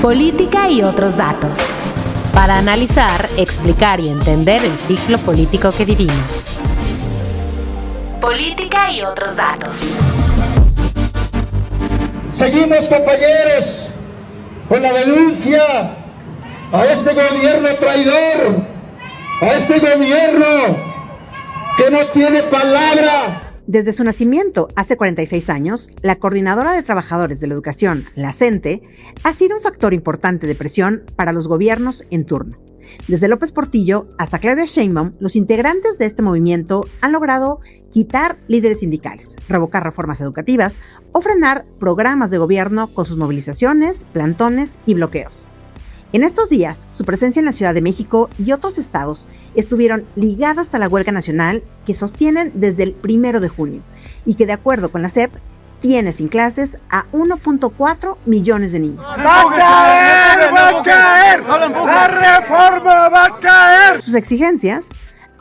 Política y otros datos. Para analizar, explicar y entender el ciclo político que vivimos. Política y otros datos. Seguimos, compañeros, con la denuncia a este gobierno traidor, a este gobierno que no tiene palabra. Desde su nacimiento, hace 46 años, la Coordinadora de Trabajadores de la Educación, la CENTE, ha sido un factor importante de presión para los gobiernos en turno. Desde López Portillo hasta Claudia Sheinbaum, los integrantes de este movimiento han logrado quitar líderes sindicales, revocar reformas educativas o frenar programas de gobierno con sus movilizaciones, plantones y bloqueos. En estos días, su presencia en la Ciudad de México y otros estados estuvieron ligadas a la huelga nacional que sostienen desde el 1 de junio y que, de acuerdo con la SEP, tiene sin clases a 1.4 millones de niños. ¡Va a caer! ¡Va a caer! ¡La reforma va a caer! Sus exigencias: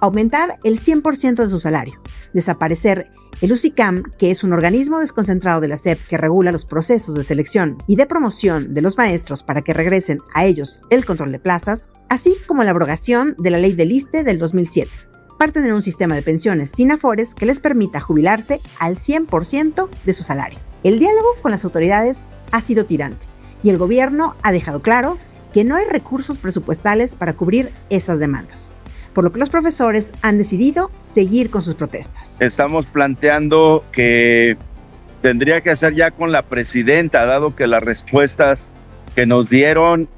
aumentar el 100% de su salario, desaparecer el UCICAM, que es un organismo desconcentrado de la SEP que regula los procesos de selección y de promoción de los maestros para que regresen a ellos el control de plazas, así como la abrogación de la ley del ISSSTE del 2007. Parten en un sistema de pensiones sin afores que les permita jubilarse al 100% de su salario. El diálogo con las autoridades ha sido tirante y el gobierno ha dejado claro que no hay recursos presupuestales para cubrir esas demandas, por lo que los profesores han decidido seguir con sus protestas. Estamos planteando que tendría que hacer ya con la presidenta, dado que las respuestas que nos dieron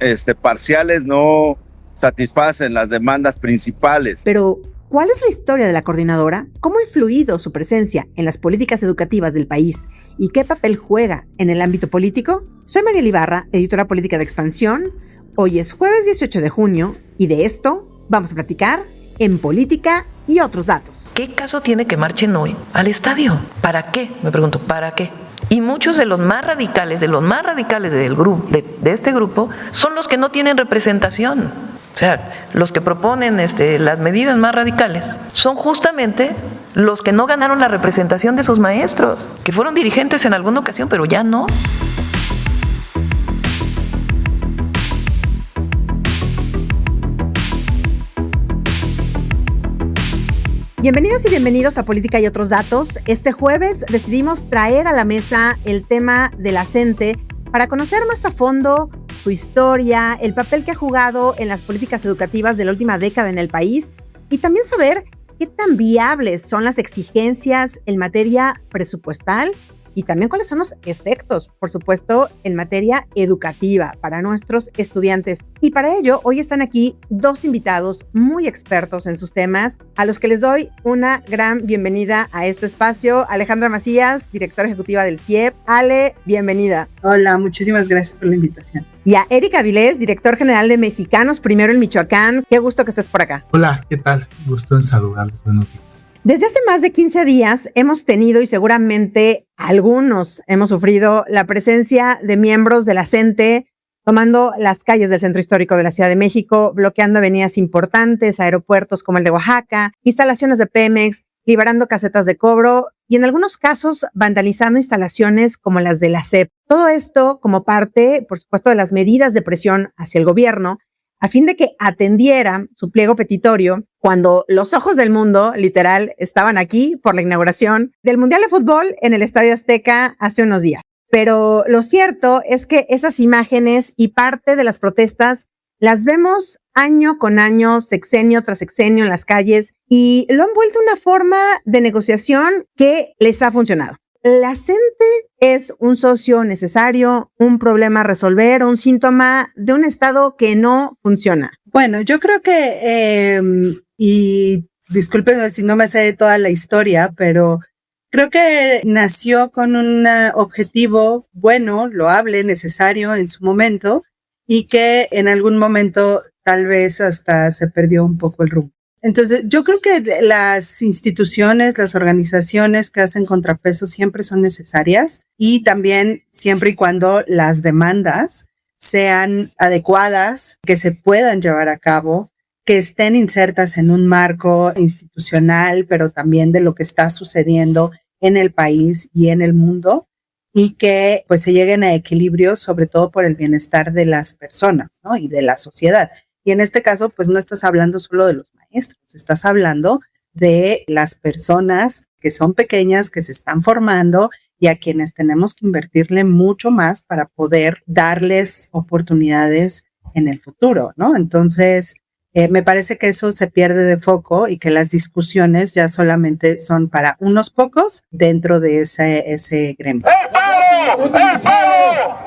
parciales no satisfacen las demandas principales. Pero, ¿cuál es la historia de la coordinadora? ¿Cómo ha influido su presencia en las políticas educativas del país? ¿Y qué papel juega en el ámbito político? Soy Mariela Ibarra, editora política de Expansión. Hoy es jueves 18 de junio y de esto vamos a platicar en Política y otros datos. ¿Qué caso tiene que marchen hoy al estadio? ¿Para qué? Me pregunto, ¿para qué? Y muchos de los más radicales del grupo, de este grupo, son los que no tienen representación. O sea, los que proponen las medidas más radicales son justamente los que no ganaron la representación de sus maestros, que fueron dirigentes en alguna ocasión, pero ya no. Bienvenidas y bienvenidos a Política y otros datos. Este jueves decidimos traer a la mesa el tema de la CENTE para conocer más a fondo su historia, el papel que ha jugado en las políticas educativas de la última década en el país y también saber qué tan viables son las exigencias en materia presupuestal y también cuáles son los efectos, por supuesto, en materia educativa para nuestros estudiantes. Y para ello, hoy están aquí dos invitados muy expertos en sus temas, a los que les doy una gran bienvenida a este espacio. Alejandra Macías, directora ejecutiva del CIEP. Ale, bienvenida. Hola, muchísimas gracias por la invitación. Y a Eric Avilés, director general de Mexicanos Primero en Michoacán. Qué gusto que estés por acá. Hola, ¿qué tal? Gusto en saludarles. Buenos días. Desde hace más de 15 días hemos tenido, y seguramente algunos hemos sufrido, la presencia de miembros de la CENTE tomando las calles del centro histórico de la Ciudad de México, bloqueando avenidas importantes, aeropuertos como el de Oaxaca, instalaciones de Pemex, liberando casetas de cobro y en algunos casos vandalizando instalaciones como las de la SEP. Todo esto como parte, por supuesto, de las medidas de presión hacia el gobierno a fin de que atendiera su pliego petitorio cuando los ojos del mundo, literal, estaban aquí por la inauguración del Mundial de Fútbol en el Estadio Azteca hace unos días. Pero lo cierto es que esas imágenes y parte de las protestas las vemos año con año, sexenio tras sexenio en las calles y lo han vuelto una forma de negociación que les ha funcionado. ¿La CENTE es un socio necesario, un problema a resolver o un síntoma de un Estado que no funciona? Bueno, yo creo que, y disculpen si no me sé toda la historia, pero creo que nació con un objetivo bueno, loable, necesario en su momento y que en algún momento tal vez hasta se perdió un poco el rumbo. Entonces, yo creo que las instituciones, las organizaciones que hacen contrapeso siempre son necesarias y también siempre y cuando las demandas sean adecuadas, que se puedan llevar a cabo, que estén insertas en un marco institucional, pero también de lo que está sucediendo en el país y en el mundo y que pues se lleguen a equilibrio, sobre todo por el bienestar de las personas, ¿no? Y de la sociedad. Y en este caso, pues no estás hablando solo de los maestros, estás hablando de las personas que son pequeñas, que se están formando y a quienes tenemos que invertirle mucho más para poder darles oportunidades en el futuro, ¿no? Entonces, me parece que eso se pierde de foco y que las discusiones ya solamente son para unos pocos dentro de ese gremio. ¡Es culpa del Estado!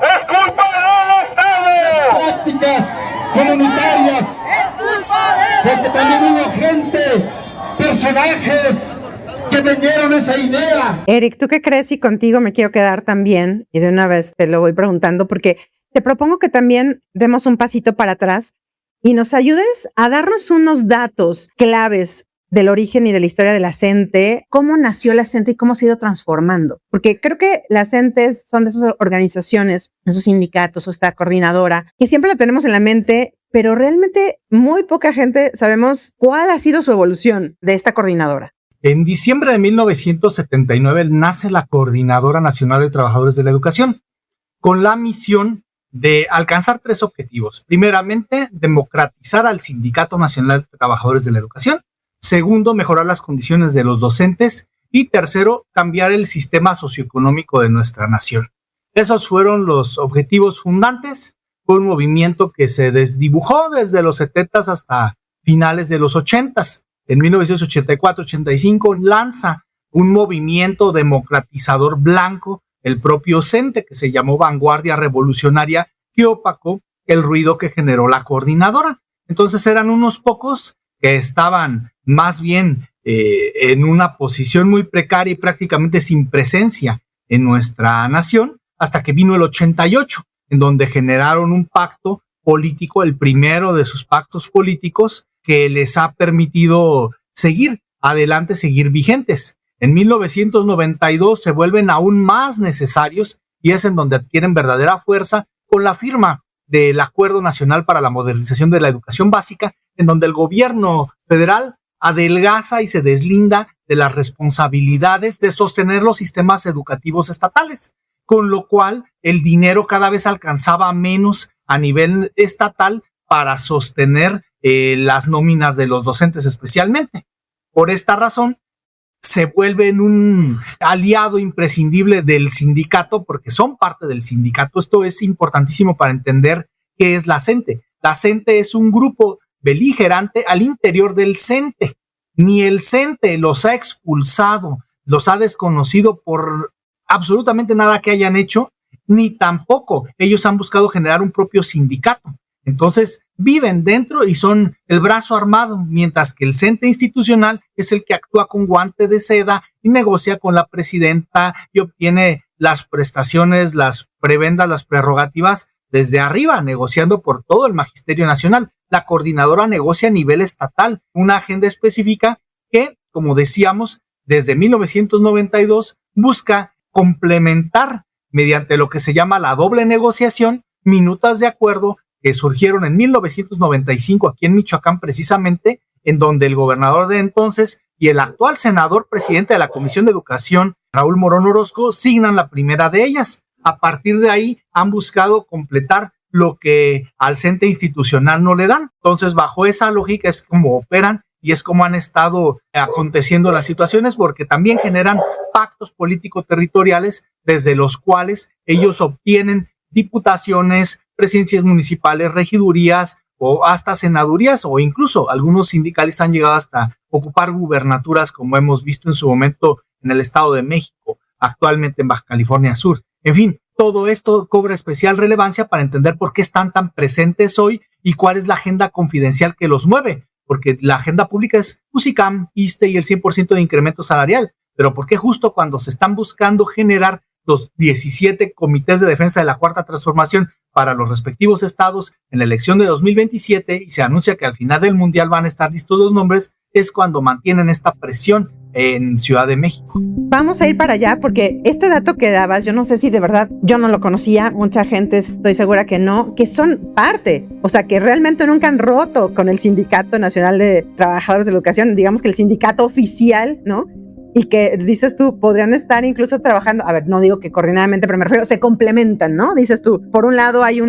Prácticas comunitarias. Porque también hubo gente, personajes que vendieron esa idea. Eric, ¿tú qué crees? Y contigo me quiero quedar también, y de una vez te lo voy preguntando, porque te propongo que también demos un pasito para atrás y nos ayudes a darnos unos datos claves del origen y de la historia de la CENTE, cómo nació la CENTE y cómo se ha ido transformando. Porque creo que las CENTEs son de esas organizaciones, esos sindicatos o esta coordinadora, que siempre la tenemos en la mente, pero realmente muy poca gente sabemos cuál ha sido su evolución de esta coordinadora. En diciembre de 1979 nace la Coordinadora Nacional de Trabajadores de la Educación, con la misión de alcanzar 3 objetivos. Primeramente, democratizar al Sindicato Nacional de Trabajadores de la Educación. Segundo, mejorar las condiciones de los docentes. Y tercero, cambiar el sistema socioeconómico de nuestra nación. Esos fueron los objetivos fundantes. Fue un movimiento que se desdibujó desde los 70s hasta finales de los 80s. En 1984-85 lanza un movimiento democratizador blanco, el propio CENTE, que se llamó Vanguardia Revolucionaria, que opacó el ruido que generó la coordinadora. Entonces eran unos pocos que estaban más bien en una posición muy precaria y prácticamente sin presencia en nuestra nación, hasta que vino el 88, en donde generaron un pacto político, el primero de sus pactos políticos, que les ha permitido seguir adelante, seguir vigentes. En 1992 se vuelven aún más necesarios y es en donde adquieren verdadera fuerza con la firma del Acuerdo Nacional para la Modernización de la Educación Básica, en donde el gobierno federal adelgaza y se deslinda de las responsabilidades de sostener los sistemas educativos estatales, con lo cual el dinero cada vez alcanzaba menos a nivel estatal para sostener las nóminas de los docentes especialmente. Por esta razón, se vuelven un aliado imprescindible del sindicato porque son parte del sindicato. Esto es importantísimo para entender qué es la CENTE. La CENTE es un grupo beligerante al interior del CENTE. Ni el CENTE los ha expulsado, los ha desconocido por absolutamente nada que hayan hecho, ni tampoco ellos han buscado generar un propio sindicato. Entonces viven dentro y son el brazo armado, mientras que el CENTE institucional es el que actúa con guante de seda y negocia con la presidenta y obtiene las prestaciones, las prebendas, las prerrogativas desde arriba, negociando por todo el magisterio nacional. La coordinadora negocia a nivel estatal una agenda específica que, como decíamos, desde 1992 busca complementar mediante lo que se llama la doble negociación, minutas de acuerdo que surgieron en 1995 aquí en Michoacán precisamente, en donde el gobernador de entonces y el actual senador presidente de la Comisión de Educación, Raúl Morón Orozco, signan la primera de ellas. A partir de ahí han buscado completar lo que al CENTE institucional no le dan. Entonces, bajo esa lógica es como operan y es como han estado aconteciendo las situaciones, porque también generan pactos político-territoriales desde los cuales ellos obtienen diputaciones, presidencias municipales, regidurías o hasta senadurías, o incluso algunos sindicalistas han llegado hasta ocupar gubernaturas, como hemos visto en su momento en el Estado de México, actualmente en Baja California Sur. En fin, todo esto cobra especial relevancia para entender por qué están tan presentes hoy y cuál es la agenda confidencial que los mueve, porque la agenda pública es USICAM, ISSSTE y el 100% de incremento salarial, pero ¿por qué justo cuando se están buscando generar los 17 comités de defensa de la Cuarta Transformación para los respectivos estados en la elección de 2027 y se anuncia que al final del mundial van a estar listos los nombres, es cuando mantienen esta presión en Ciudad de México? Vamos a ir para allá porque este dato que dabas, yo no sé si de verdad yo no lo conocía, mucha gente estoy segura que no, que son parte, o sea que realmente nunca han roto con el Sindicato Nacional de Trabajadores de la Educación, digamos que el sindicato oficial, ¿no? y que dices tú, podrían estar incluso trabajando, a ver, no digo que coordinadamente, pero me refiero, se complementan, ¿no? Dices tú, por un lado hay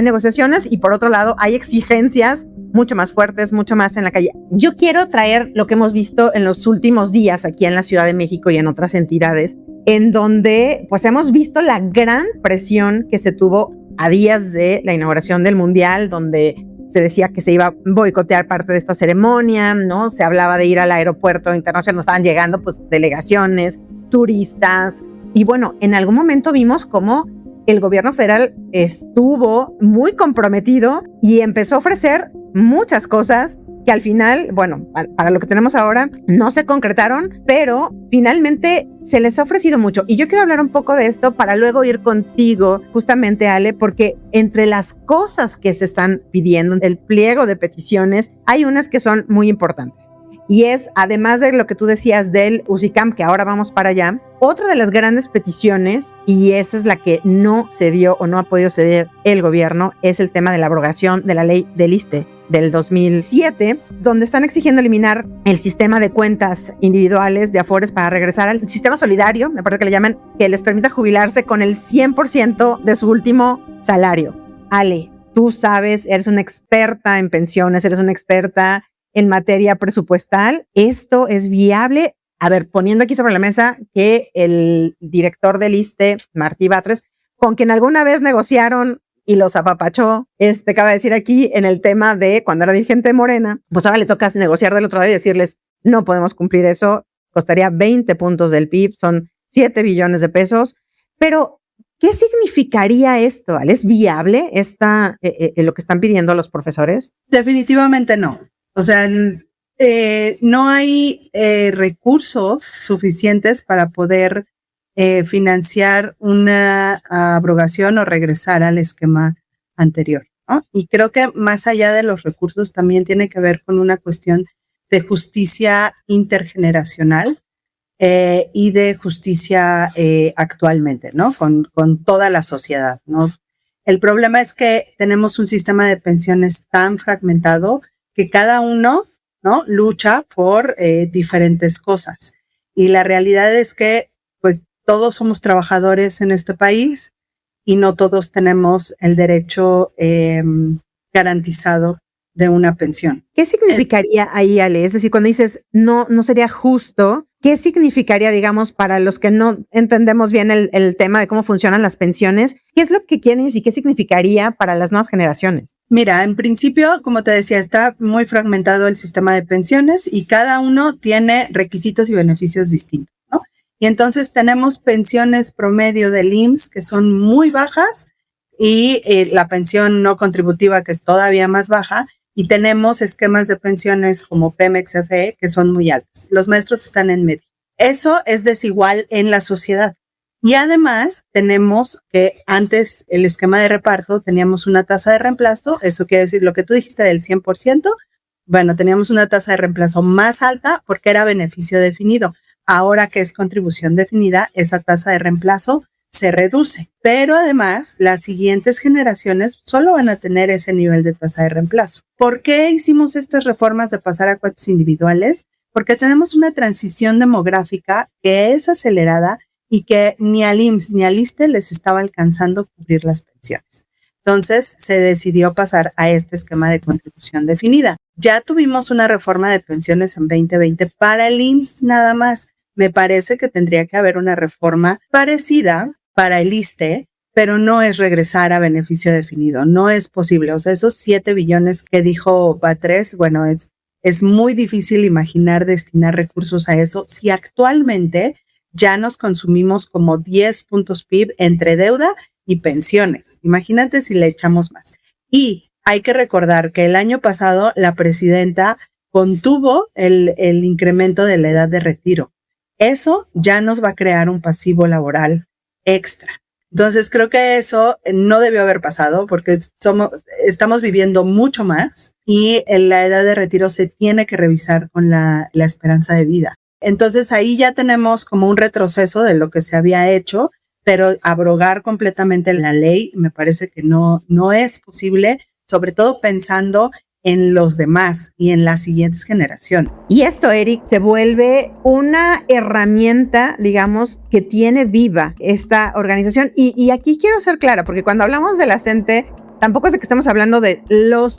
negociaciones y por otro lado hay exigencias mucho más fuertes, mucho más en la calle. Yo quiero traer lo que hemos visto en los últimos días aquí en la Ciudad de México y en otras entidades, en donde pues hemos visto la gran presión que se tuvo a días de la inauguración del Mundial, donde se decía que se iba a boicotear parte de esta ceremonia, ¿no? Se hablaba de ir al aeropuerto internacional, nos estaban llegando pues delegaciones, turistas, y bueno, en algún momento vimos cómo el gobierno federal estuvo muy comprometido y empezó a ofrecer muchas cosas que al final, bueno, para lo que tenemos ahora, no se concretaron, pero finalmente se les ha ofrecido mucho. Y yo quiero hablar un poco de esto para luego ir contigo, justamente, Ale, porque entre las cosas que se están pidiendo, el pliego de peticiones, hay unas que son muy importantes. Y es, además de lo que tú decías del UCICAM, que ahora vamos para allá, otra de las grandes peticiones, y esa es la que no cedió o no ha podido ceder el gobierno, es el tema de la abrogación de la ley del ISSSTE del 2007, donde están exigiendo eliminar el sistema de cuentas individuales de Afores para regresar al sistema solidario, me parece que le llaman, que les permita jubilarse con el 100% de su último salario. Ale, tú sabes, eres una experta en pensiones, eres una experta en materia presupuestal. ¿Esto es viable? A ver, poniendo aquí sobre la mesa que el director del ISSSTE, Martí Batres, con quien alguna vez negociaron y los apapachó, acaba de decir aquí en el tema de cuando era dirigente de Morena, pues ahora le toca negociar del otro lado y decirles, no podemos cumplir eso, costaría 20 puntos del PIB, son 7 billones de pesos, pero ¿qué significaría esto? ¿Es viable lo que están pidiendo los profesores? Definitivamente no. O sea, no hay recursos suficientes para poder financiar una abrogación o regresar al esquema anterior, ¿no? Y creo que más allá de los recursos también tiene que ver con una cuestión de justicia intergeneracional y de justicia actualmente, ¿no? Con toda la sociedad, ¿no? El problema es que tenemos un sistema de pensiones tan fragmentado que cada uno, ¿no?, lucha por diferentes cosas. Y la realidad es que, pues, todos somos trabajadores en este país y no todos tenemos el derecho garantizado de una pensión. ¿Qué significaría ahí, Ale? Es decir, cuando dices no sería justo, ¿qué significaría, digamos, para los que no entendemos bien el tema de cómo funcionan las pensiones? ¿Qué es lo que quieren y qué significaría para las nuevas generaciones? Mira, en principio, como te decía, está muy fragmentado el sistema de pensiones y cada uno tiene requisitos y beneficios distintos, ¿no? Y entonces tenemos pensiones promedio del IMSS que son muy bajas y la pensión no contributiva que es todavía más baja. Y tenemos esquemas de pensiones como Pemex, CFE, que son muy altas. Los maestros están en medio. Eso es desigual en la sociedad. Y además tenemos que antes el esquema de reparto teníamos una tasa de reemplazo. Eso quiere decir lo que tú dijiste del 100%. Bueno, teníamos una tasa de reemplazo más alta porque era beneficio definido. Ahora que es contribución definida, esa tasa de reemplazo se reduce, pero además las siguientes generaciones solo van a tener ese nivel de tasa de reemplazo. ¿Por qué hicimos estas reformas de pasar a cuotas individuales? Porque tenemos una transición demográfica que es acelerada y que ni al IMSS ni al ISSSTE les estaba alcanzando cubrir las pensiones. Entonces se decidió pasar a este esquema de contribución definida. Ya tuvimos una reforma de pensiones en 2020 para el IMSS nada más. Me parece que tendría que haber una reforma parecida para el ISSSTE, pero no es regresar a beneficio definido, no es posible. O sea, esos 7 billones que dijo Batres, bueno, es muy difícil imaginar destinar recursos a eso si actualmente ya nos consumimos como 10 puntos PIB entre deuda y pensiones. Imagínate si le echamos más. Y hay que recordar que el año pasado la presidenta contuvo el incremento de la edad de retiro. Eso ya nos va a crear un pasivo laboral extra. Entonces creo que eso no debió haber pasado porque estamos viviendo mucho más y la edad de retiro se tiene que revisar con la esperanza de vida. Entonces ahí ya tenemos como un retroceso de lo que se había hecho, pero abrogar completamente la ley me parece que no es posible, sobre todo pensando en los demás y en las siguientes generaciones. Y esto, Eric, se vuelve una herramienta, digamos, que tiene viva esta organización. Y aquí quiero ser clara, porque cuando hablamos de la CENTE, tampoco es de que estamos hablando de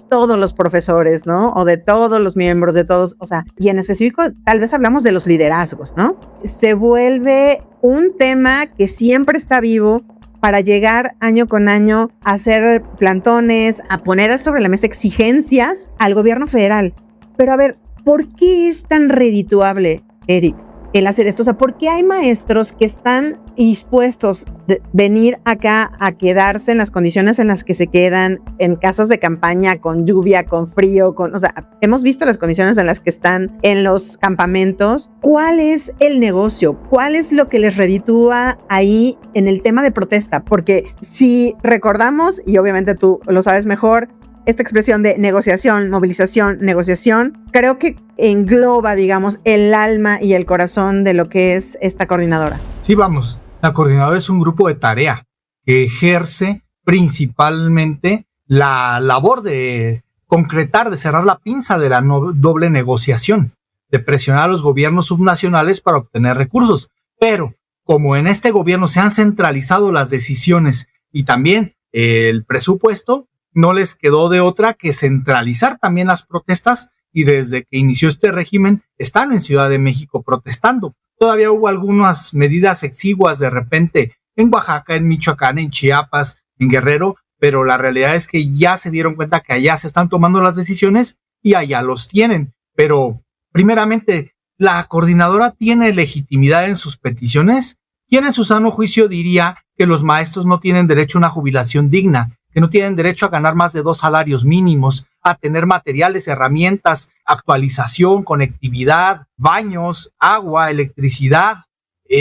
todos los profesores, ¿no? O de todos los miembros, de todos, o sea, y en específico tal vez hablamos de los liderazgos, ¿no? Se vuelve un tema que siempre está vivo para llegar año con año a hacer plantones, a poner sobre la mesa exigencias al gobierno federal. Pero a ver, ¿por qué es tan redituable, Eric, el hacer esto? O sea, ¿por qué hay maestros que están dispuestos a venir acá a quedarse en las condiciones en las que se quedan, en casas de campaña, con lluvia, con frío, o sea, hemos visto las condiciones en las que están en los campamentos? ¿Cuál es el negocio? ¿Cuál es lo que les reditúa ahí en el tema de protesta? Porque si recordamos, y obviamente tú lo sabes mejor, esta expresión de negociación, negociación, creo que engloba, digamos, el alma y el corazón de lo que es esta coordinadora. Sí, vamos. La coordinadora es un grupo de tarea que ejerce principalmente la labor de concretar, de cerrar la pinza de la doble negociación, de presionar a los gobiernos subnacionales para obtener recursos. Pero como en este gobierno se han centralizado las decisiones y también el presupuesto, no les quedó de otra que centralizar también las protestas, y desde que inició este régimen están en Ciudad de México protestando. Todavía hubo algunas medidas exiguas de repente en Oaxaca, en Michoacán, en Chiapas, en Guerrero, pero la realidad es que ya se dieron cuenta que allá se están tomando las decisiones y allá los tienen. Pero primeramente, ¿la coordinadora tiene legitimidad en sus peticiones? ¿Quién en su sano juicio diría que los maestros no tienen derecho a una jubilación digna, que no tienen derecho a ganar más de 2 salarios mínimos, a tener materiales, herramientas, actualización, conectividad, baños, agua, electricidad,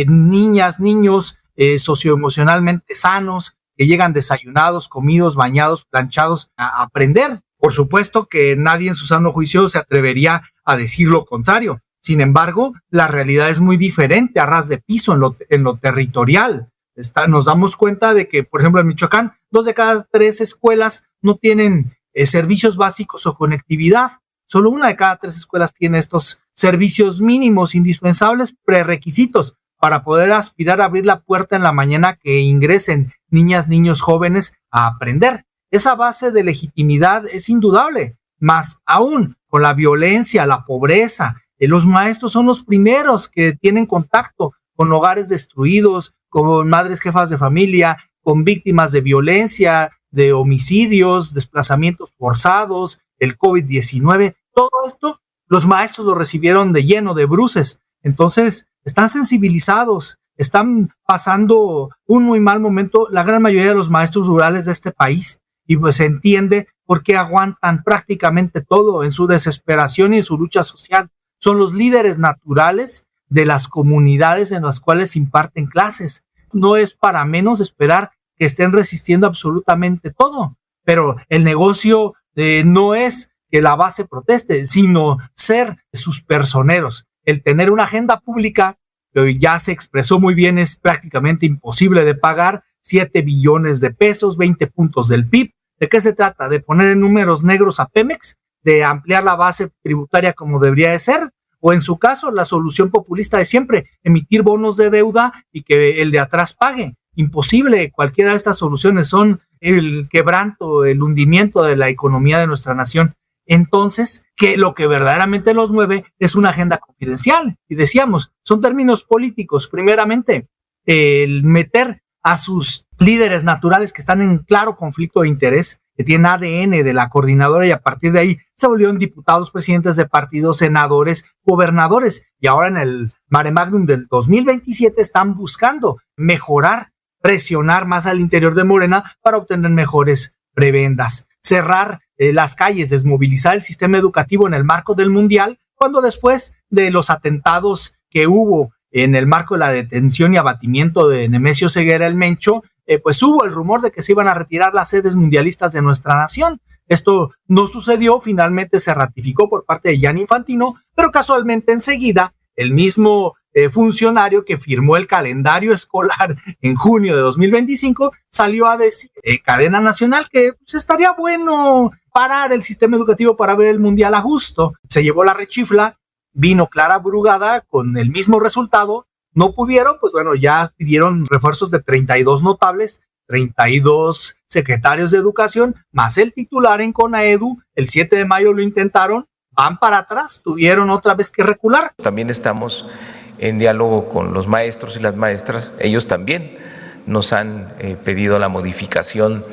niñas, niños socioemocionalmente sanos, que llegan desayunados, comidos, bañados, planchados a aprender? Por supuesto que nadie en su sano juicio se atrevería a decir lo contrario. Sin embargo, la realidad es muy diferente a ras de piso en lo territorial. Nos damos cuenta de que, por ejemplo, en Michoacán, 2 de cada 3 escuelas no tienen servicios básicos o conectividad. Solo 1 de cada 3 escuelas tiene estos servicios mínimos, indispensables, prerequisitos para poder aspirar a abrir la puerta en la mañana que ingresen niñas, niños, jóvenes a aprender. Esa base de legitimidad es indudable. Más aún, con la violencia, la pobreza, los maestros son los primeros que tienen contacto con hogares destruidos, con madres jefas de familia, con víctimas de violencia, de homicidios, desplazamientos forzados, el COVID-19. Todo esto los maestros lo recibieron de lleno, de bruces. Entonces, están sensibilizados, están pasando un muy mal momento la gran mayoría de los maestros rurales de este país, y pues se entiende por qué aguantan prácticamente todo en su desesperación y en su lucha social. Son los líderes naturales de las comunidades en las cuales imparten clases. No es para menos esperar que estén resistiendo absolutamente todo, pero el negocio no es que la base proteste, sino ser sus personeros. El tener una agenda pública, que ya se expresó muy bien, es prácticamente imposible de pagar, 7 billones de pesos, 20 puntos del PIB. ¿De qué se trata? ¿De poner en números negros a Pemex? ¿De ampliar la base tributaria como debería de ser? O en su caso, la solución populista de siempre, emitir bonos de deuda y que el de atrás pague. Imposible. Cualquiera de estas soluciones son el quebranto, el hundimiento de la economía de nuestra nación. Entonces, que lo que verdaderamente los mueve es una agenda confidencial. Y decíamos, son términos políticos. Primeramente, el meter a sus líderes naturales que están en claro conflicto de interés, que tienen ADN de la coordinadora, y a partir de ahí se volvieron diputados, presidentes de partidos, senadores, gobernadores, y ahora en el mare magnum del 2027 están buscando mejorar, presionar más al interior de Morena para obtener mejores prebendas, cerrar las calles, desmovilizar el sistema educativo en el marco del Mundial, cuando después de los atentados que hubo en el marco de la detención y abatimiento de Nemesio Ceguera el Mencho, pues hubo el rumor de que se iban a retirar las sedes mundialistas de nuestra nación. Esto no sucedió, finalmente se ratificó por parte de Gianni Infantino, pero casualmente enseguida el mismo funcionario que firmó el calendario escolar en junio de 2025 salió a decir, cadena nacional, que pues, estaría bueno parar el sistema educativo para ver el mundial a gusto. Se llevó la rechifla, vino Clara Brugada con el mismo resultado. No pudieron, pues bueno, ya pidieron refuerzos de 32 notables, 32 secretarios de educación, más el titular en CONAEDU. El 7 de mayo lo intentaron, van para atrás, tuvieron otra vez que recular. También estamos en diálogo con los maestros y las maestras. Ellos también nos han pedido la modificación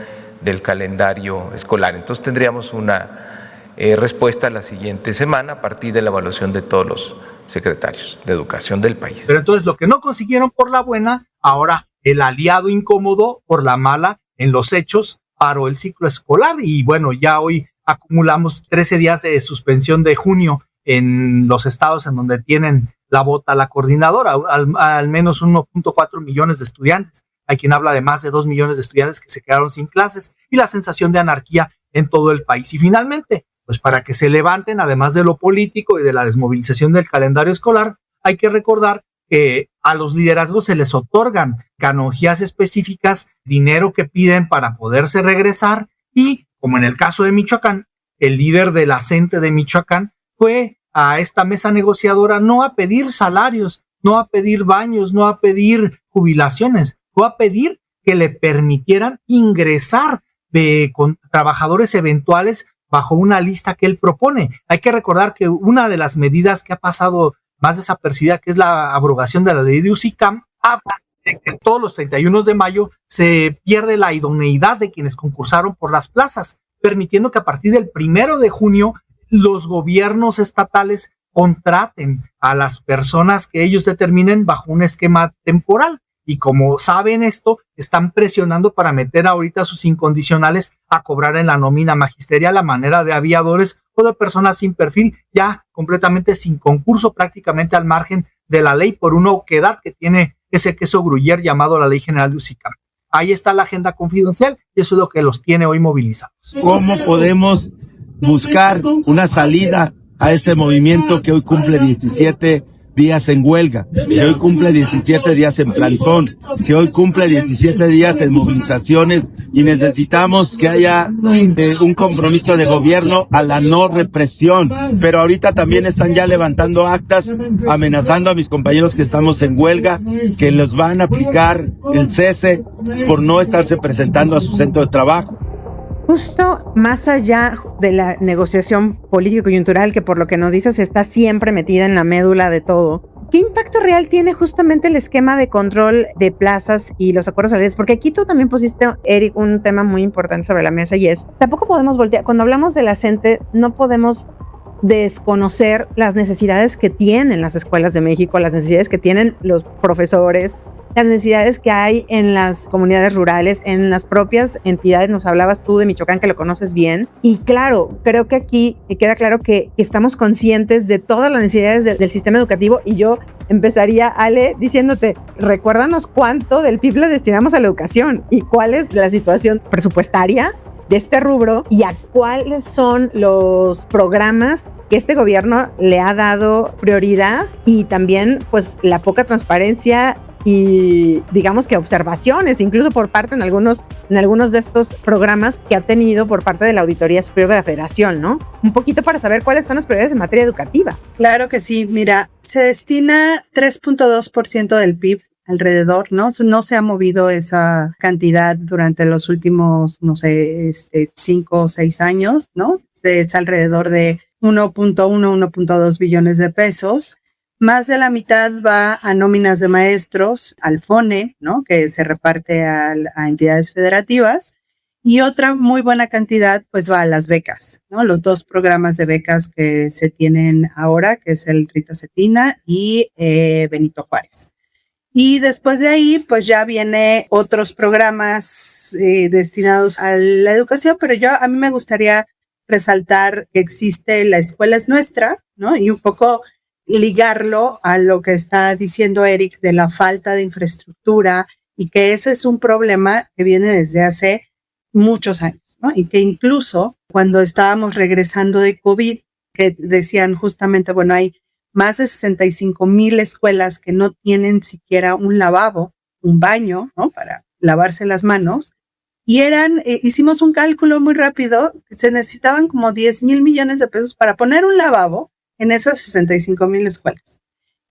del calendario escolar. Entonces tendríamos una respuesta la siguiente semana a partir de la evaluación de todos los secretarios de educación del país. Pero entonces lo que no consiguieron por la buena, ahora el aliado incómodo por la mala, en los hechos paró el ciclo escolar y bueno, ya hoy acumulamos 13 días de suspensión de junio en los estados en donde tienen la bota la coordinadora, al menos 1.4 millones de estudiantes. Hay quien habla de más de 2 millones de estudiantes que se quedaron sin clases y la sensación de anarquía en todo el país. Y finalmente, pues para que se levanten, además de lo político y de la desmovilización del calendario escolar, hay que recordar que a los liderazgos se les otorgan canonjías específicas, dinero que piden para poderse regresar y, como en el caso de Michoacán, el líder de la CENTE de Michoacán fue a esta mesa negociadora no a pedir salarios, no a pedir baños, no a pedir jubilaciones, fue a pedir que le permitieran ingresar con trabajadores eventuales bajo una lista que él propone. Hay que recordar que una de las medidas que ha pasado más desapercibida, que es la abrogación de la ley de UCICAM, habla de que todos los 31 de mayo se pierde la idoneidad de quienes concursaron por las plazas, permitiendo que a partir del 1 de junio los gobiernos estatales contraten a las personas que ellos determinen bajo un esquema temporal. Y como saben esto, están presionando para meter ahorita sus incondicionales a cobrar en la nómina magisterial a manera de aviadores o de personas sin perfil, ya completamente sin concurso, prácticamente al margen de la ley por una oquedad que tiene ese queso gruyere llamado la Ley General de UCICAM. Ahí está la agenda confidencial y eso es lo que los tiene hoy movilizados. ¿Cómo podemos buscar una salida a ese movimiento que hoy cumple 17 días en huelga, que hoy cumple 17 días en plantón, que hoy cumple 17 días en movilizaciones y necesitamos que haya un compromiso de gobierno a la no represión? Pero ahorita también están ya levantando actas amenazando a mis compañeros que estamos en huelga, que los van a aplicar el cese por no estarse presentando a su centro de trabajo. Justo más allá de la negociación político-coyuntural, que por lo que nos dices está siempre metida en la médula de todo, ¿qué impacto real tiene justamente el esquema de control de plazas y los acuerdos salariales? Porque aquí tú también pusiste, Eric, un tema muy importante sobre la mesa y es, tampoco podemos voltear, cuando hablamos de la CENTE, no podemos desconocer las necesidades que tienen las escuelas de México, las necesidades que tienen los profesores, las necesidades que hay en las comunidades rurales, en las propias entidades. Nos hablabas tú de Michoacán, que lo conoces bien. Y claro, creo que aquí queda claro que estamos conscientes de todas las necesidades del sistema educativo. Y yo empezaría, Ale, diciéndote, recuérdanos cuánto del PIB le destinamos a la educación y cuál es la situación presupuestaria de este rubro y a cuáles son los programas que este gobierno le ha dado prioridad y también pues la poca transparencia y digamos que observaciones, incluso por parte en algunos de estos programas que ha tenido por parte de la Auditoría Superior de la Federación, ¿no? Un poquito para saber cuáles son las prioridades en materia educativa. Claro que sí, mira, se destina 3.2% del PIB alrededor, ¿no? No se ha movido esa cantidad durante los últimos, 5 o 6 años, ¿no? Es alrededor de 1.2 billones de pesos. Más de la mitad va a nóminas de maestros, al FONE, ¿no? Que se reparte a entidades federativas, y otra muy buena cantidad pues va a las becas, ¿no? Los 2 programas de becas que se tienen ahora, que es el Rita Cetina y Benito Juárez. Y después de ahí, pues ya viene otros programas destinados a la educación, pero a mí me gustaría resaltar que existe La Escuela es Nuestra, ¿no? Y un poco ligarlo a lo que está diciendo Eric de la falta de infraestructura y que ese es un problema que viene desde hace muchos años, ¿no? Y que incluso cuando estábamos regresando de COVID, que decían justamente, bueno, hay más de 65,000 escuelas que no tienen siquiera un lavabo, un baño, ¿no? Para lavarse las manos. Y hicimos un cálculo muy rápido, se necesitaban como 10,000 millones de pesos para poner un lavabo en esas 65,000 escuelas,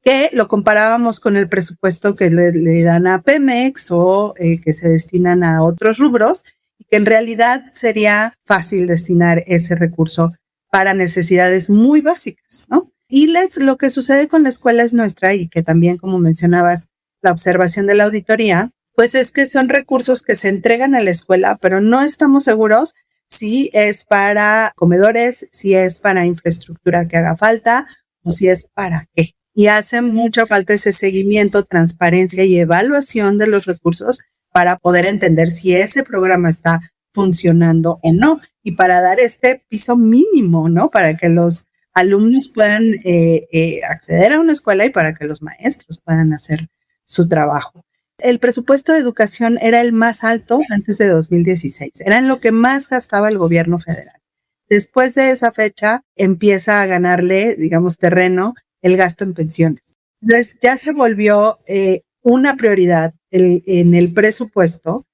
que lo comparábamos con el presupuesto que le dan a Pemex o que se destinan a otros rubros, y que en realidad sería fácil destinar ese recurso para necesidades muy básicas, ¿no? Y lo que sucede con la escuela es nuestra, y que también, como mencionabas, la observación de la auditoría, pues es que son recursos que se entregan a la escuela, pero no estamos seguros si es para comedores, si es para infraestructura que haga falta o si es para qué. Y hace mucha falta ese seguimiento, transparencia y evaluación de los recursos para poder entender si ese programa está funcionando o no, y para dar este piso mínimo, ¿no? Para que los alumnos puedan acceder a una escuela y para que los maestros puedan hacer su trabajo. El presupuesto de educación era el más alto antes de 2016. Era en lo que más gastaba el gobierno federal. Después de esa fecha empieza a ganarle, digamos, terreno el gasto en pensiones. Entonces ya se volvió una prioridad en el presupuesto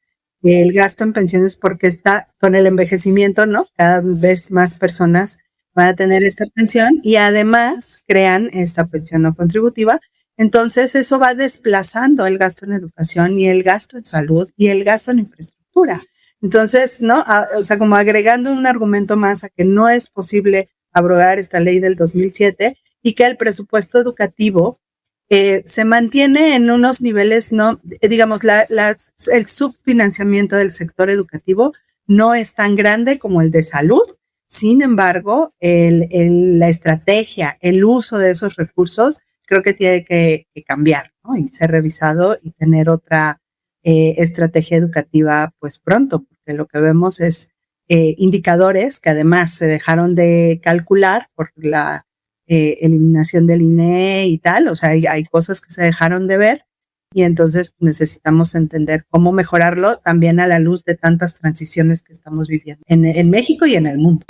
el gasto en pensiones, porque está con el envejecimiento, ¿no? Cada vez más personas van a tener esta pensión y además crean esta pensión no contributiva. Entonces eso va desplazando el gasto en educación y el gasto en salud y el gasto en infraestructura. Entonces, ¿no? O sea, como agregando un argumento más a que no es posible abrogar esta ley del 2007 y que el presupuesto educativo se mantiene en unos niveles, no, digamos, el subfinanciamiento del sector educativo no es tan grande como el de salud. Sin embargo, la estrategia, el uso de esos recursos creo que tiene que cambiar, ¿no? Y ser revisado y tener otra estrategia educativa pues pronto, porque lo que vemos es indicadores que además se dejaron de calcular por la eliminación del INE y tal, o sea, hay cosas que se dejaron de ver y entonces necesitamos entender cómo mejorarlo también a la luz de tantas transiciones que estamos viviendo en México y en el mundo.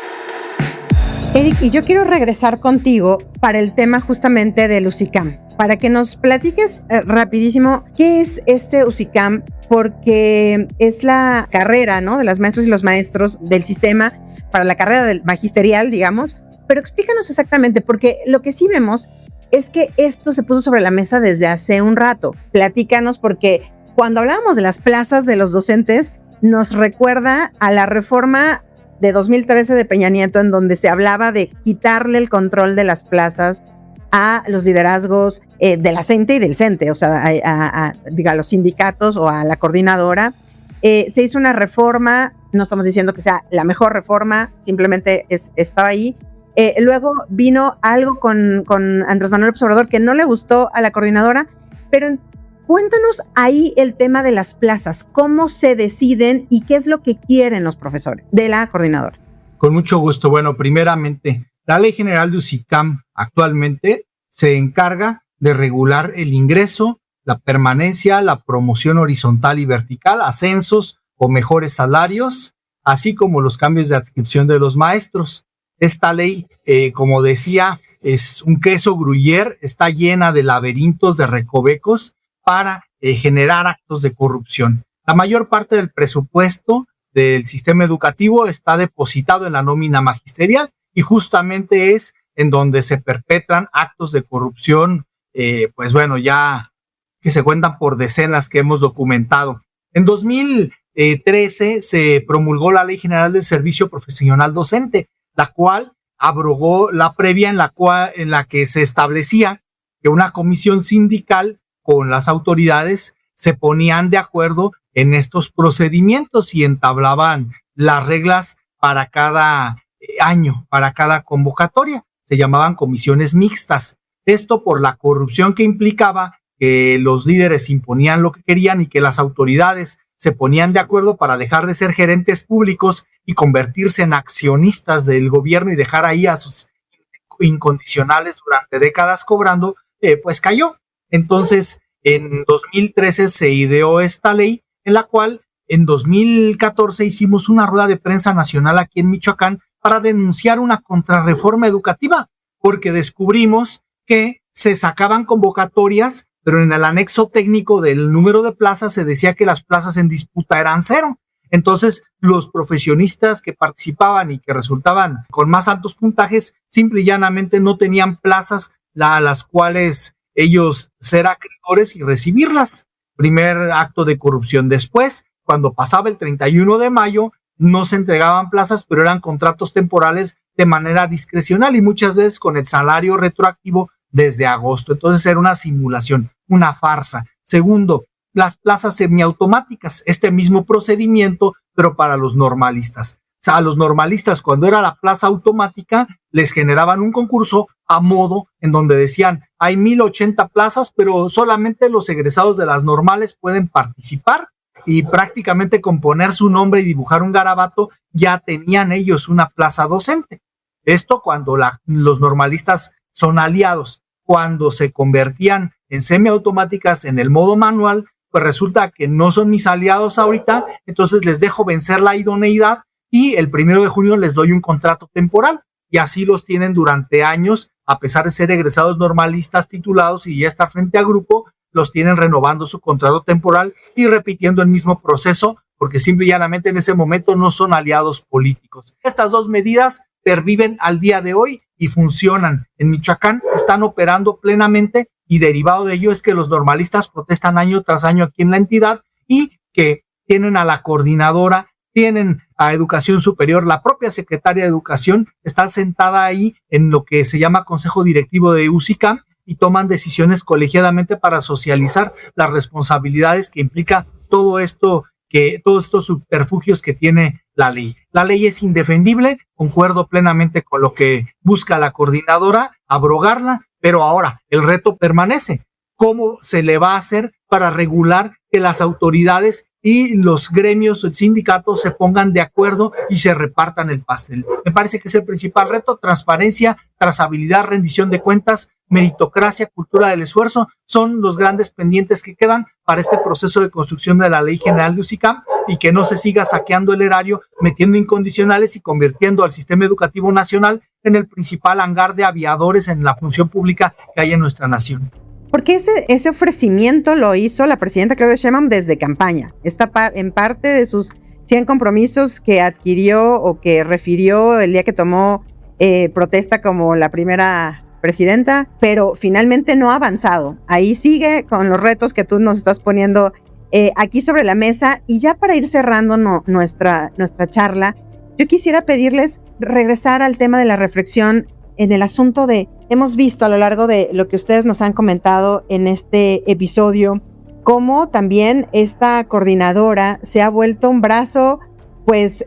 Eric, y yo quiero regresar contigo para el tema justamente del UCICAM, para que nos platiques rapidísimo qué es este UCICAM, porque es la carrera, ¿no?, de las maestras y los maestros del sistema para la carrera del magisterial, digamos, pero explícanos exactamente, porque lo que sí vemos es que esto se puso sobre la mesa desde hace un rato. Platícanos, porque cuando hablábamos de las plazas de los docentes, nos recuerda a la reforma de 2013 de Peña Nieto, en donde se hablaba de quitarle el control de las plazas a los liderazgos de la CENTE y del CENTE, o sea, a los sindicatos o a la coordinadora. Se hizo una reforma, no estamos diciendo que sea la mejor reforma, simplemente estaba ahí. Luego vino algo con Andrés Manuel López Obrador que no le gustó a la coordinadora, pero cuéntanos ahí el tema de las plazas, cómo se deciden y qué es lo que quieren los profesores de la coordinadora. Con mucho gusto. Bueno, primeramente, la Ley General de UCICAM actualmente se encarga de regular el ingreso, la permanencia, la promoción horizontal y vertical, ascensos o mejores salarios, así como los cambios de adscripción de los maestros. Esta ley, como decía, es un queso gruyere, está llena de laberintos, de recovecos para generar actos de corrupción. La mayor parte del presupuesto del sistema educativo está depositado en la nómina magisterial y justamente es en donde se perpetran actos de corrupción, pues bueno, ya que se cuentan por decenas que hemos documentado. En 2013 se promulgó la Ley General del Servicio Profesional Docente, la cual abrogó la previa en la que se establecía que una comisión sindical con las autoridades se ponían de acuerdo en estos procedimientos y entablaban las reglas para cada año, para cada convocatoria. Se llamaban comisiones mixtas. Esto por la corrupción que implicaba que los líderes imponían lo que querían y que las autoridades se ponían de acuerdo para dejar de ser gerentes públicos y convertirse en accionistas del gobierno y dejar ahí a sus incondicionales durante décadas cobrando, pues cayó. Entonces, en 2013 se ideó esta ley, en la cual en 2014 hicimos una rueda de prensa nacional aquí en Michoacán para denunciar una contrarreforma educativa, porque descubrimos que se sacaban convocatorias, pero en el anexo técnico del número de plazas se decía que las plazas en disputa eran 0. Entonces, los profesionistas que participaban y que resultaban con más altos puntajes, simple y llanamente no tenían plazas a las cuales ellos ser acreedores y recibirlas. Primer acto de corrupción. Después, cuando pasaba el 31 de mayo, no se entregaban plazas, pero eran contratos temporales de manera discrecional y muchas veces con el salario retroactivo desde agosto. Entonces era una simulación, una farsa. Segundo, las plazas semiautomáticas, este mismo procedimiento, pero para los normalistas. O sea, a los normalistas, cuando era la plaza automática, les generaban un concurso a modo en donde decían, hay 1080 plazas, pero solamente los egresados de las normales pueden participar, y prácticamente con poner su nombre y dibujar un garabato ya tenían ellos una plaza docente. Esto cuando los normalistas son aliados. Cuando se convertían en semiautomáticas en el modo manual, pues resulta que no son mis aliados ahorita, entonces les dejo vencer la idoneidad y el 1 de junio les doy un contrato temporal. Y así los tienen durante años, a pesar de ser egresados normalistas titulados y ya estar frente a grupo, los tienen renovando su contrato temporal y repitiendo el mismo proceso, porque simple y llanamente en ese momento no son aliados políticos. Estas dos medidas perviven al día de hoy y funcionan. En Michoacán están operando plenamente y derivado de ello es que los normalistas protestan año tras año aquí en la entidad y que tienen a la coordinadora, tienen a Educación Superior, la propia secretaria de Educación está sentada ahí en lo que se llama Consejo Directivo de UCICAM y toman decisiones colegiadamente para socializar las responsabilidades que implica todo esto, que todos estos subterfugios que tiene la ley. La ley es indefendible, concuerdo plenamente con lo que busca la coordinadora, abrogarla, pero ahora el reto permanece. ¿Cómo se le va a hacer para regular que las autoridades y los gremios, el sindicato se pongan de acuerdo y se repartan el pastel? Me parece que es el principal reto. Transparencia, trazabilidad, rendición de cuentas, meritocracia, cultura del esfuerzo son los grandes pendientes que quedan para este proceso de construcción de la Ley General de UCICAM y que no se siga saqueando el erario, metiendo incondicionales y convirtiendo al sistema educativo nacional en el principal hangar de aviadores en la función pública que hay en nuestra nación. Porque ese ofrecimiento lo hizo la presidenta Claudia Sheinbaum desde campaña. Está en parte de sus 100 compromisos que adquirió o que refirió el día que tomó protesta como la primera presidenta, pero finalmente no ha avanzado. Ahí sigue con los retos que tú nos estás poniendo aquí sobre la mesa. Y ya para ir cerrando nuestra charla, yo quisiera pedirles regresar al tema de la reflexión en el asunto de, hemos visto a lo largo de lo que ustedes nos han comentado en este episodio, cómo también esta coordinadora se ha vuelto un brazo, pues,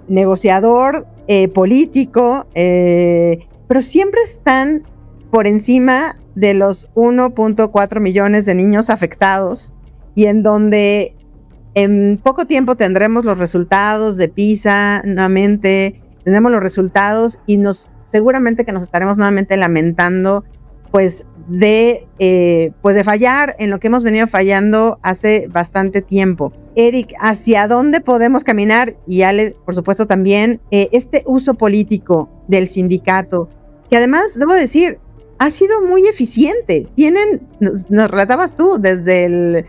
negociador, político, pero siempre están por encima de los 1.4 millones de niños afectados y en donde en poco tiempo tendremos los resultados de PISA nuevamente, tendremos los resultados y seguramente que nos estaremos nuevamente lamentando pues de fallar en lo que hemos venido fallando hace bastante tiempo. Eric, ¿hacia dónde podemos caminar? Y Ale, por supuesto también, este uso político del sindicato, que además, debo decir, ha sido muy eficiente. Nos relatabas tú, desde el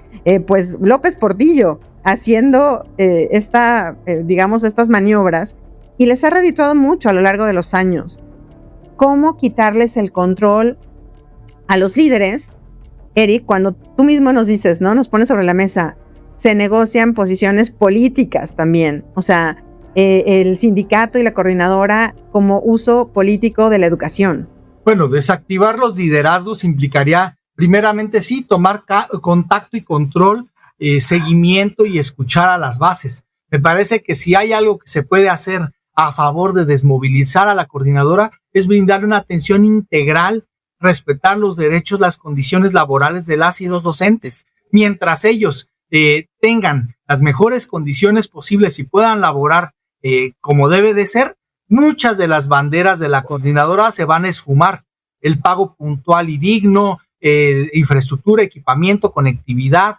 López Portillo, haciendo estas maniobras, y les ha redituado mucho a lo largo de los años. ¿Cómo quitarles el control a los líderes? Eric, cuando tú mismo nos dices, ¿no? Nos pones sobre la mesa, se negocian posiciones políticas también. O sea, el sindicato y la coordinadora como uso político de la educación. Bueno, desactivar los liderazgos implicaría, primeramente, sí, tomar contacto y control, seguimiento y escuchar a las bases. Me parece que si hay algo que se puede hacer a favor de desmovilizar a la coordinadora es brindarle una atención integral, respetar los derechos, las condiciones laborales de las y los docentes. Mientras ellos tengan las mejores condiciones posibles y puedan laborar como debe de ser, muchas de las banderas de la coordinadora se van a esfumar. El pago puntual y digno, infraestructura, equipamiento, conectividad.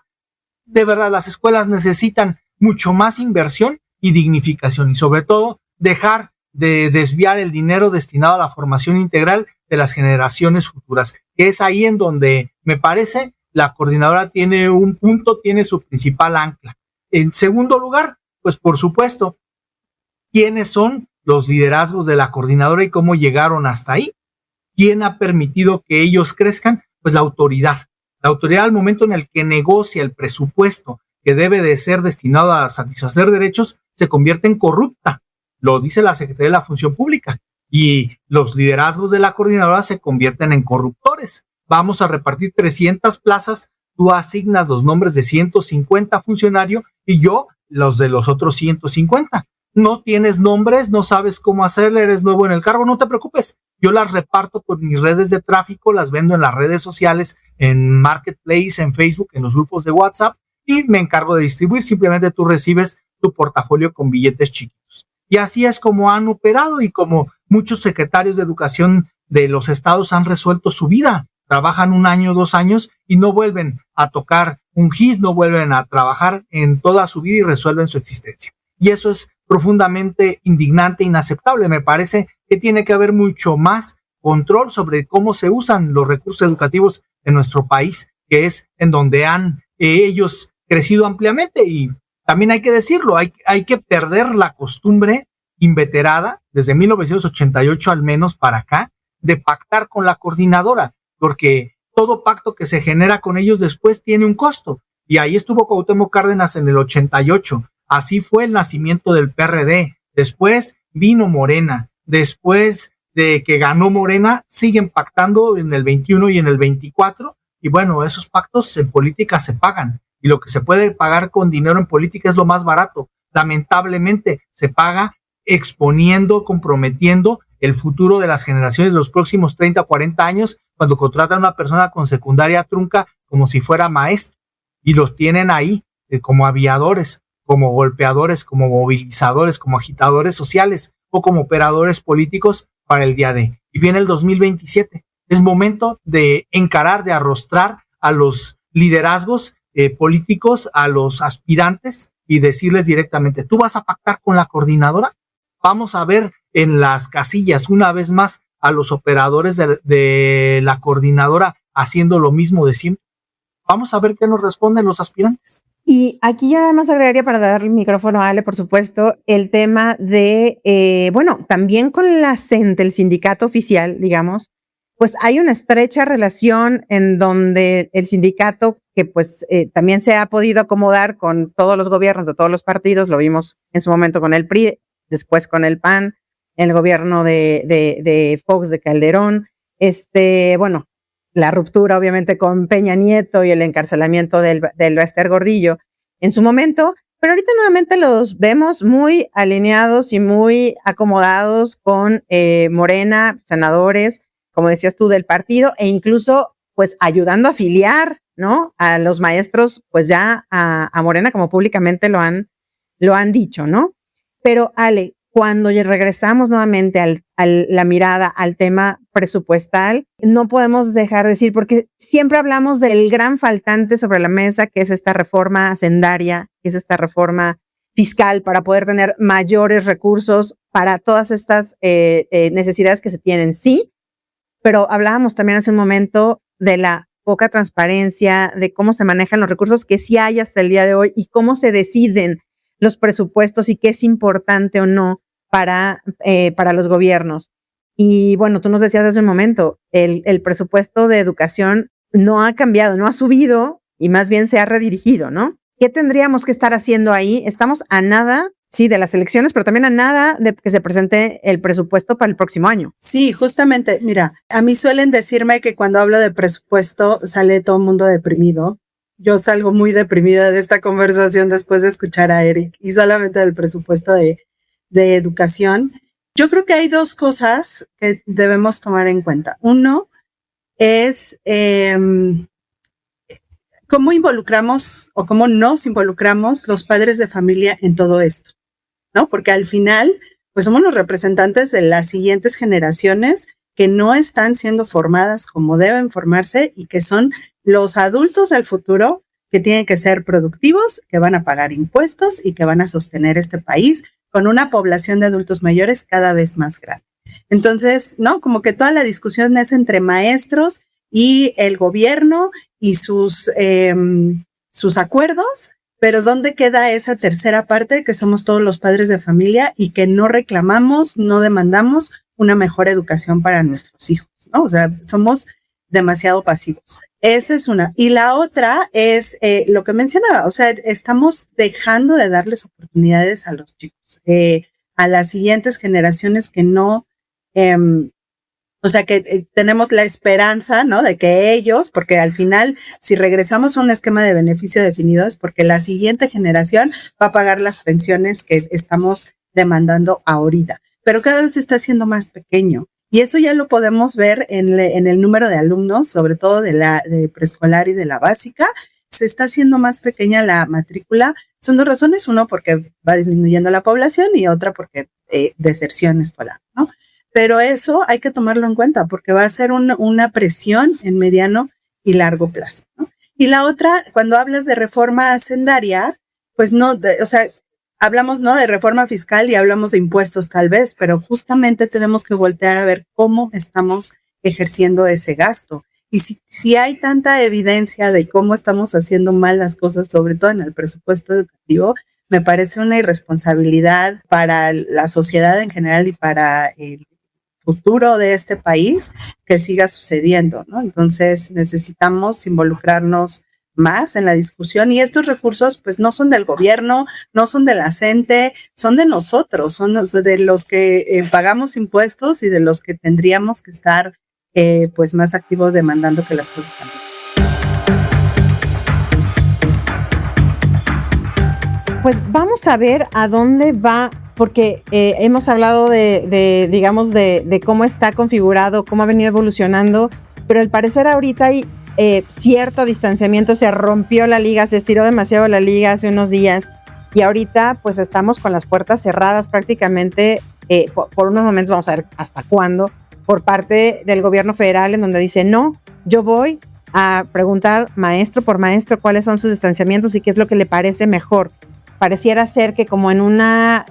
De verdad, las escuelas necesitan mucho más inversión y dignificación y sobre todo dejar de desviar el dinero destinado a la formación integral de las generaciones futuras, que es ahí en donde me parece la coordinadora tiene un punto, tiene su principal ancla. En segundo lugar, Pues por supuesto, ¿quiénes son los liderazgos de la coordinadora y cómo llegaron hasta ahí? ¿Quién ha permitido que ellos crezcan? Pues la autoridad. La autoridad, al momento en el que negocia el presupuesto que debe de ser destinado a satisfacer derechos, se convierte en corrupta. Lo dice la Secretaría de la Función Pública. Y los liderazgos de la coordinadora se convierten en corruptores. Vamos a repartir 300 plazas, tú asignas los nombres de 150 funcionarios y yo los de los otros 150. No tienes nombres, no sabes cómo hacerle, eres nuevo en el cargo, no te preocupes. Yo las reparto por mis redes de tráfico, las vendo en las redes sociales, en Marketplace, en Facebook, en los grupos de WhatsApp y me encargo de distribuir. Simplemente tú recibes tu portafolio con billetes chiquitos. Y así es como han operado y como muchos secretarios de educación de los estados han resuelto su vida. Trabajan 1 año, 2 años y no vuelven a tocar un GIS, no vuelven a trabajar en toda su vida y resuelven su existencia. Y eso es profundamente indignante e inaceptable. Me parece que tiene que haber mucho más control sobre cómo se usan los recursos educativos en nuestro país, que es en donde han ellos crecido ampliamente. Y también hay que decirlo, hay que perder la costumbre inveterada desde 1988 al menos para acá de pactar con la coordinadora, porque todo pacto que se genera con ellos después tiene un costo. Y ahí estuvo Cuauhtémoc Cárdenas en el 88. Así fue el nacimiento del PRD. Después vino Morena. Después de que ganó Morena, siguen pactando en el 21 y en el 24. Y bueno, esos pactos en política se pagan. Y lo que se puede pagar con dinero en política es lo más barato. Lamentablemente se paga exponiendo, comprometiendo el futuro de las generaciones de los próximos 30 o 40 años cuando contratan a una persona con secundaria trunca como si fuera maestro. Y los tienen ahí como aviadores, como golpeadores, como movilizadores, como agitadores sociales o como operadores políticos para el día D. Y viene el 2027. Es momento de encarar, de arrostrar a los liderazgos políticos, a los aspirantes y decirles directamente, ¿tú vas a pactar con la coordinadora? Vamos a ver en las casillas una vez más a los operadores de la coordinadora haciendo lo mismo de siempre. Vamos a ver qué nos responden los aspirantes. Y aquí yo nada más agregaría, para darle el micrófono a Ale, por supuesto, el tema de, bueno, también con la CENTE, el sindicato oficial, digamos, pues hay una estrecha relación en donde el sindicato, que pues también se ha podido acomodar con todos los gobiernos de todos los partidos, lo vimos en su momento con el PRI, después con el PAN, en el gobierno de Fox, de Calderón, bueno, la ruptura obviamente con Peña Nieto y el encarcelamiento del Bester Gordillo en su momento, pero ahorita nuevamente los vemos muy alineados y muy acomodados con Morena, senadores, como decías tú, del partido, e incluso pues ayudando a afiliar, ¿no? A los maestros, pues ya a Morena, como públicamente lo han dicho, ¿no? Pero Ale, cuando regresamos nuevamente a la mirada al tema presupuestal, no podemos dejar de decir, porque siempre hablamos del gran faltante sobre la mesa, que es esta reforma hacendaria, que es esta reforma fiscal para poder tener mayores recursos para todas estas necesidades que se tienen, sí, pero hablábamos también hace un momento de la poca transparencia, de cómo se manejan los recursos que sí hay hasta el día de hoy y cómo se deciden los presupuestos y qué es importante o no para los gobiernos. Y bueno, tú nos decías hace un momento, el presupuesto de educación no ha cambiado, no ha subido y más bien se ha redirigido, ¿no? ¿Qué tendríamos que estar haciendo ahí? Estamos a nada, sí, de las elecciones, pero también a nada de que se presente el presupuesto para el próximo año. Sí, justamente, mira, a mí suelen decirme que cuando hablo de presupuesto sale todo el mundo deprimido. Yo salgo muy deprimida de esta conversación después de escuchar a Eric y solamente del presupuesto de educación. Yo creo que hay 2 cosas que debemos tomar en cuenta. Uno es cómo involucramos o cómo nos involucramos los padres de familia en todo esto, ¿no? Porque al final, pues somos los representantes de las siguientes generaciones que no están siendo formadas como deben formarse y que son los adultos del futuro que tienen que ser productivos, que van a pagar impuestos y que van a sostener este país con una población de adultos mayores cada vez más grande. Entonces, ¿no? Como que toda la discusión es entre maestros y el gobierno y sus acuerdos, Pero ¿dónde queda esa tercera parte que somos todos los padres de familia y que no reclamamos, no demandamos una mejor educación para nuestros hijos, ¿no? O sea, somos demasiado pasivos. Esa es una. Y la otra es lo que mencionaba, o sea, estamos dejando de darles oportunidades a los chicos, a las siguientes generaciones que no, o sea, que tenemos la esperanza, ¿no? De que ellos, porque al final, si regresamos a un esquema de beneficio definido, es porque la siguiente generación va a pagar las pensiones que estamos demandando ahorita. Pero cada vez se está haciendo más pequeño. Y eso ya lo podemos ver en el número de alumnos, sobre todo de preescolar y de la básica. Se está haciendo más pequeña la matrícula. Son dos razones. Uno, porque va disminuyendo la población y otra, porque deserción escolar, ¿no? Pero eso hay que tomarlo en cuenta porque va a ser una presión en mediano y largo plazo, ¿no? Y la otra, cuando hablas de reforma hacendaria, pues no, o sea, hablamos, ¿no?, de reforma fiscal y hablamos de impuestos tal vez, pero justamente tenemos que voltear a ver cómo estamos ejerciendo ese gasto. Y si hay tanta evidencia de cómo estamos haciendo mal las cosas, sobre todo en el presupuesto educativo, me parece una irresponsabilidad para la sociedad en general y para el futuro de este país que siga sucediendo, ¿no? Entonces necesitamos involucrarnos más en la discusión y estos recursos pues no son del gobierno, no son de la CENTE, son de nosotros, son de los que pagamos impuestos y de los que tendríamos que estar pues más activos demandando que las cosas cambien. Pues vamos a ver a dónde va, porque hemos hablado de cómo está configurado, cómo ha venido evolucionando, pero al parecer ahorita hay cierto distanciamiento, se rompió la liga, se estiró demasiado la liga hace unos días y ahorita pues estamos con las puertas cerradas prácticamente por unos momentos, vamos a ver hasta cuándo, por parte del gobierno federal, en donde dice no, yo voy a preguntar maestro por maestro cuáles son sus distanciamientos y qué es lo que le parece mejor. Pareciera ser que como en una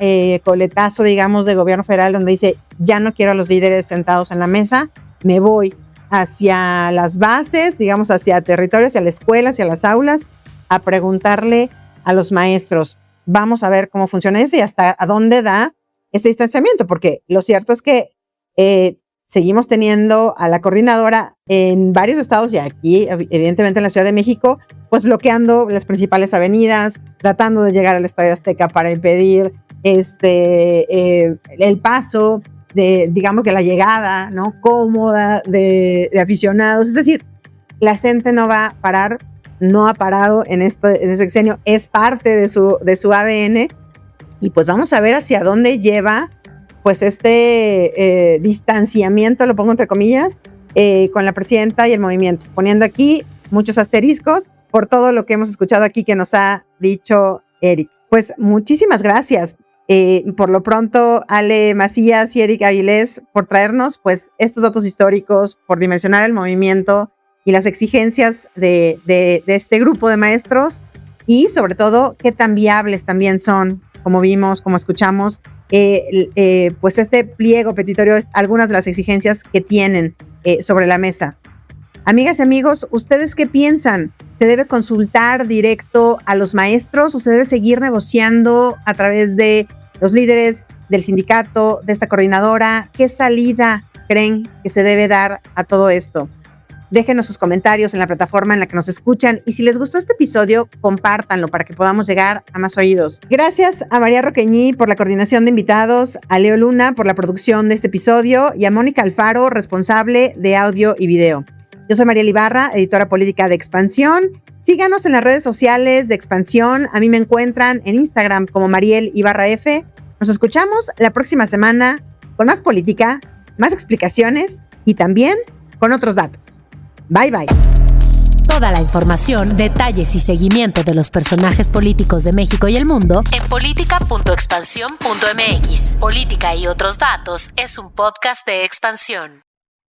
coletazo, digamos, del gobierno federal donde dice ya no quiero a los líderes sentados en la mesa, me voy hacia las bases, digamos, hacia territorios, hacia la escuela, hacia las aulas, a preguntarle a los maestros. Vamos a ver cómo funciona eso y hasta a dónde da ese distanciamiento, porque lo cierto es que seguimos teniendo a la coordinadora en varios estados y aquí, evidentemente en la Ciudad de México, pues bloqueando las principales avenidas, tratando de llegar al Estadio Azteca para impedir el paso de, digamos, que la llegada, ¿no?, cómoda de aficionados. Es decir, la CENTE no va a parar, no ha parado en este sexenio, es parte de su ADN y pues vamos a ver hacia dónde lleva pues distanciamiento, lo pongo entre comillas, con la presidenta y el movimiento, poniendo aquí muchos asteriscos por todo lo que hemos escuchado aquí que nos ha dicho Eric. Pues muchísimas gracias. Por lo pronto, Ale Macías y Eric Avilés, por traernos pues estos datos históricos, por dimensionar el movimiento y las exigencias de este grupo de maestros y sobre todo qué tan viables también son, como vimos, como escuchamos, pues este pliego petitorio, algunas de las exigencias que tienen sobre la mesa. Amigas y amigos, ¿ustedes qué piensan? ¿Se debe consultar directo a los maestros o se debe seguir negociando a través de los líderes del sindicato, de esta coordinadora? ¿Qué salida creen que se debe dar a todo esto? Déjenos sus comentarios en la plataforma en la que nos escuchan y si les gustó este episodio, compártanlo para que podamos llegar a más oídos. Gracias a María Roqueñí por la coordinación de invitados, a Leo Luna por la producción de este episodio y a Mónica Alfaro, responsable de audio y video. Yo soy Mariel Ibarra, editora política de Expansión. Síganos en las redes sociales de Expansión. A mí me encuentran en Instagram como Mariel Ibarra F. Nos escuchamos la próxima semana con más política, más explicaciones y también con otros datos. Bye, bye. Toda la información, detalles y seguimiento de los personajes políticos de México y el mundo en política.expansión.mx. Política y otros datos es un podcast de Expansión.